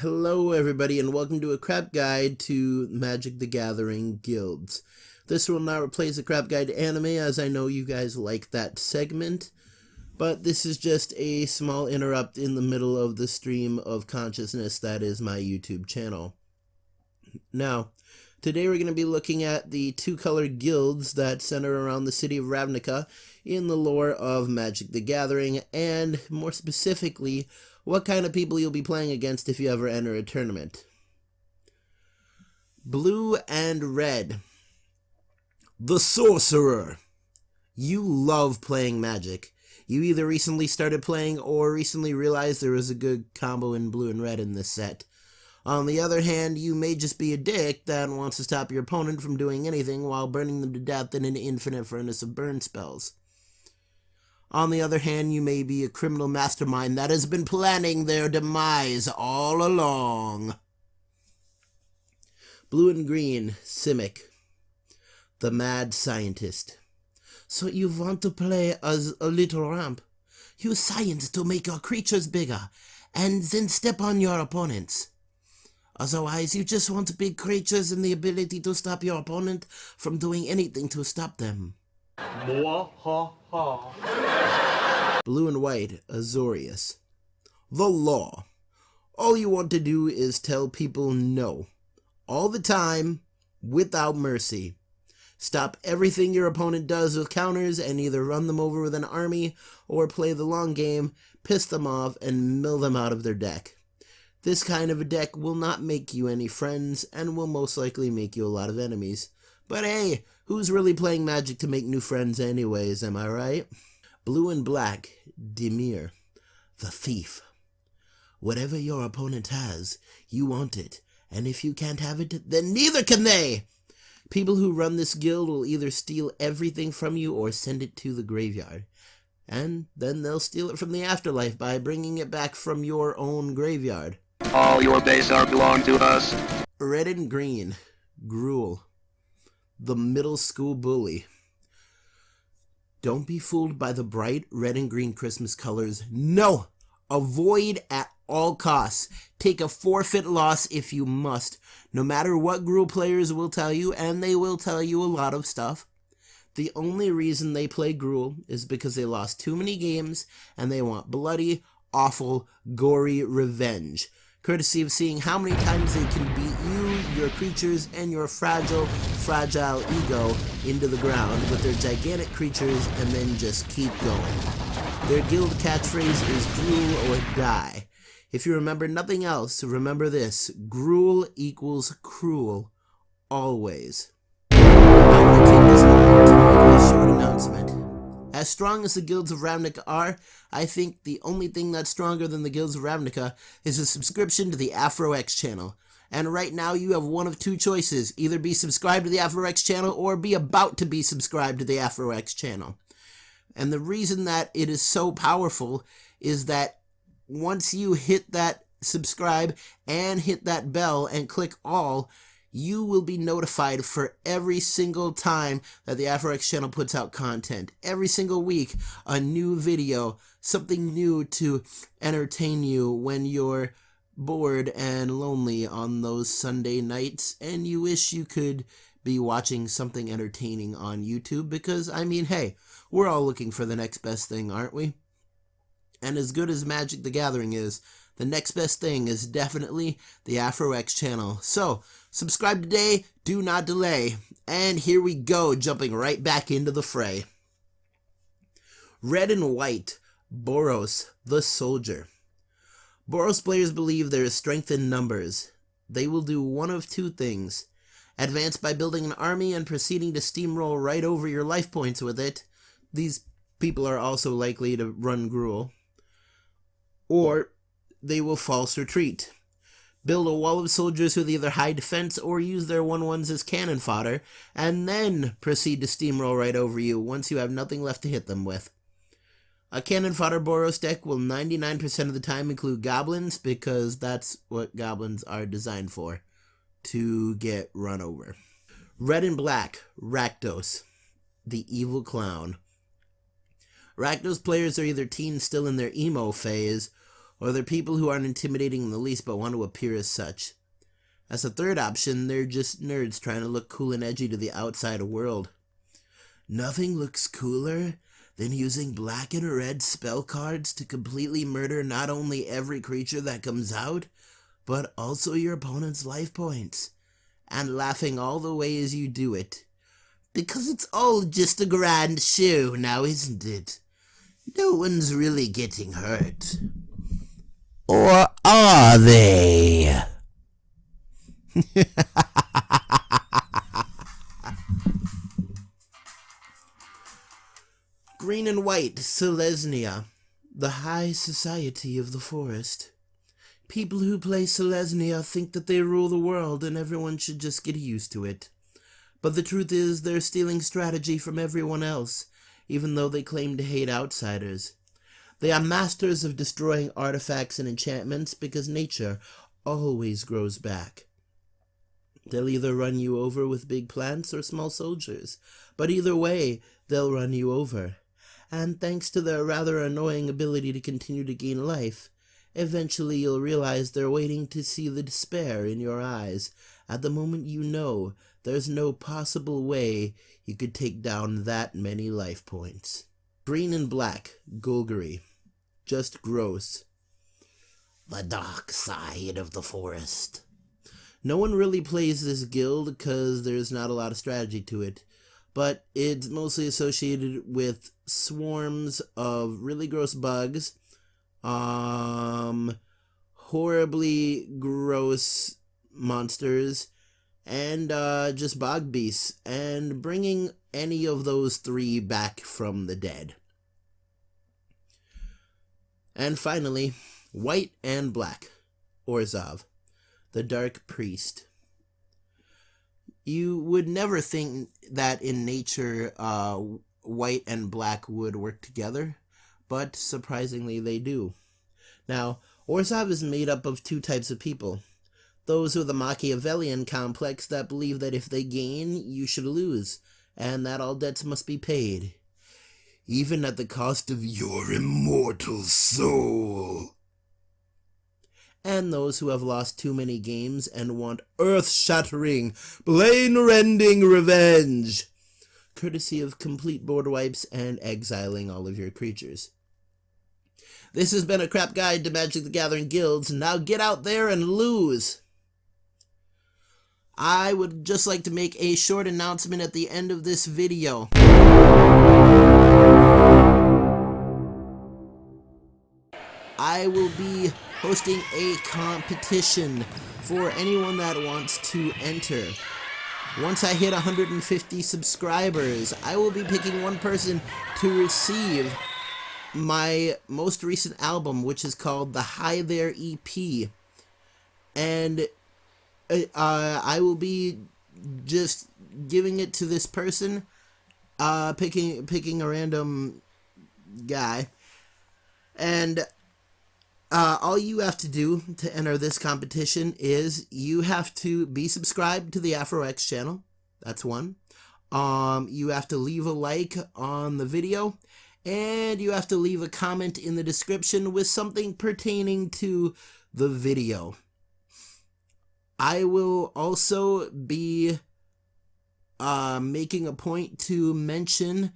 Hello everybody and welcome to a crap guide to Magic the Gathering guilds. This will not replace the crap guide anime, as I know you guys like that segment, but this is just a small interrupt in the middle of the stream of consciousness that is my YouTube channel. Now, today we're going to be looking at the two-color guilds that center around the city of Ravnica in the lore of Magic the Gathering, and more specifically, what kind of people you'll be playing against if you ever enter a tournament. Blue and Red. The Sorcerer. You love playing Magic. You either recently started playing or recently realized there was a good combo in Blue and Red in this set. On the other hand, you may just be a dick that wants to stop your opponent from doing anything while burning them to death in an infinite furnace of burn spells. On the other hand, you may be a criminal mastermind that has been planning their demise all along. Blue and Green, Simic. The Mad Scientist. So you want to play as a little ramp? Use science to make your creatures bigger, and then step on your opponents. Otherwise, you just want big creatures and the ability to stop your opponent from doing anything to stop them. Blue and White, Azorius. The Law. All you want to do is tell people no. All the time, without mercy. Stop everything your opponent does with counters and either run them over with an army or play the long game, piss them off, and mill them out of their deck. This kind of a deck will not make you any friends and will most likely make you a lot of enemies. But hey, who's really playing Magic to make new friends anyways, am I right? Blue and Black, Dimir. The Thief. Whatever your opponent has, you want it, and if you can't have it, then neither can they! People who run this guild will either steal everything from you or send it to the graveyard. And then they'll steal it from the afterlife by bringing it back from your own graveyard. All your base are belong to us. Red and Green, Gruul. The Middle School Bully. Don't be fooled by the bright red and green Christmas colors. No! Avoid at all costs. Take a forfeit loss if you must. No matter what Gruul players will tell you, and they will tell you a lot of stuff. The only reason they play Gruul is because they lost too many games, and they want bloody, awful, gory revenge. Courtesy of seeing how many times they can beat you, your creatures, and your fragile ego into the ground with their gigantic creatures and then just keep going. Their guild catchphrase is Gruul or die. If you remember nothing else, remember this: Gruul equals cruel, always. I will take this moment to make a short announcement. As strong as the guilds of Ravnica are, I think the only thing that's stronger than the guilds of Ravnica is a subscription to the Afro channel. And right now you have one of two choices: either be subscribed to the Afro channel or be about to be subscribed to the Afro channel. And the reason that it is so powerful is that once you hit that subscribe and hit that bell and click all, you will be notified for every single time that the Afro channel puts out content. Every single week, a new video, something new to entertain you when you're bored and lonely on those Sunday nights and you wish you could be watching something entertaining on YouTube, because, I mean, hey, we're all looking for the next best thing, aren't we? And as good as Magic the Gathering is, the next best thing is definitely the Afro channel. So, subscribe today, do not delay. And here we go, jumping right back into the fray. Red and White, Boros, the Soldier. Boros players believe there is strength in numbers. They will do one of two things: advance by building an army and proceeding to steamroll right over your life points with it. These people are also likely to run Gruul. Or they will false retreat. Build a wall of soldiers with either high defense or use their 1/1s as cannon fodder, and then proceed to steamroll right over you once you have nothing left to hit them with. A cannon fodder Boros deck will 99% of the time include goblins, because that's what goblins are designed for, to get run over. Red and Black, Rakdos, the Evil Clown. Rakdos players are either teens still in their emo phase, or they're people who aren't intimidating in the least but want to appear as such. As a third option, they're just nerds trying to look cool and edgy to the outside world. Nothing looks cooler than using black and red spell cards to completely murder not only every creature that comes out, but also your opponent's life points, and laughing all the way as you do it. Because it's all just a grand show now, isn't it? No one's really getting hurt. Or are they? Green and white, Selesnya, the high society of the forest. People who play Selesnya think that they rule the world and everyone should just get used to it. But the truth is they're stealing strategy from everyone else, even though they claim to hate outsiders. They are masters of destroying artifacts and enchantments because nature always grows back. They'll either run you over with big plants or small soldiers, but either way, they'll run you over. And thanks to their rather annoying ability to continue to gain life, eventually you'll realize they're waiting to see the despair in your eyes at the moment you know there's no possible way you could take down that many life points. Green and black, Golgari. Just gross. The dark side of the forest. No one really plays this guild because there's not a lot of strategy to it, but it's mostly associated with swarms of really gross bugs, horribly gross monsters, and just bog beasts, and bringing any of those three back from the dead. And finally, white and black, Orzhov, the Dark Priest. You would never think that in nature white and black would work together, but surprisingly they do. Now, Orzhov is made up of two types of people. Those with a Machiavellian complex that believe that if they gain, you should lose, and that all debts must be paid, even at the cost of your immortal soul. And those who have lost too many games and want earth-shattering, brain-rending revenge, courtesy of complete board wipes and exiling all of your creatures. This has been a crap guide to Magic the Gathering guilds. Now get out there and lose! I would just like to make a short announcement at the end of this video. I will be hosting a competition for anyone that wants to enter. Once I hit 150 subscribers, I will be picking one person to receive my most recent album, which is called the Hi There EP. And I will be just giving it to this person, picking a random guy. And all you have to do to enter this competition is you have to be subscribed to the Afro X channel. That's one. You have to leave a like on the video, and you have to leave a comment in the description with something pertaining to the video. I will also be making a point to mention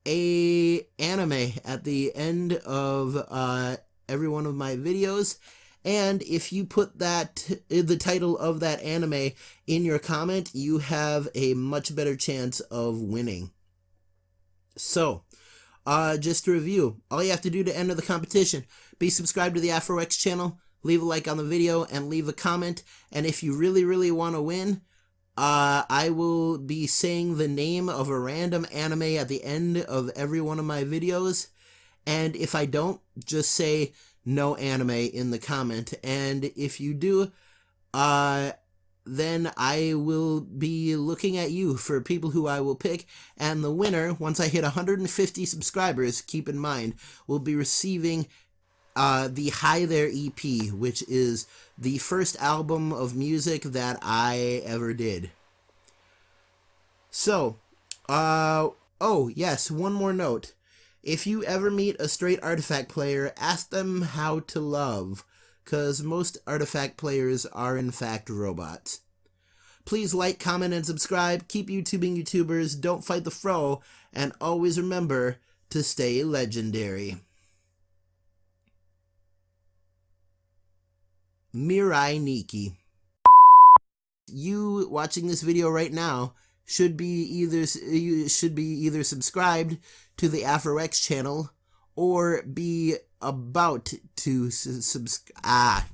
a anime at the end of every one of my videos, and if you put the title of that anime in your comment, you have a much better chance of winning. So, just to review, all you have to do to enter the competition: be subscribed to the Afro X channel, leave a like on the video, and leave a comment. And if you really want to win, I will be saying the name of a random anime at the end of every one of my videos. And if I don't, just say no anime in the comment. And if you do, then I will be looking at you for people who I will pick. And the winner, once I hit 150 subscribers, keep in mind, will be receiving the Hi There EP, which is the first album of music that I ever did. So, oh yes, one more note. If you ever meet a straight artifact player, ask them how to love, because most artifact players are in fact robots. Please like, comment, and subscribe. Keep YouTubing YouTubers, don't fight the fro, and always remember to stay legendary. Mirai Nikki. You watching this video right now should be either subscribed to the Afro X channel or be about to subscribe.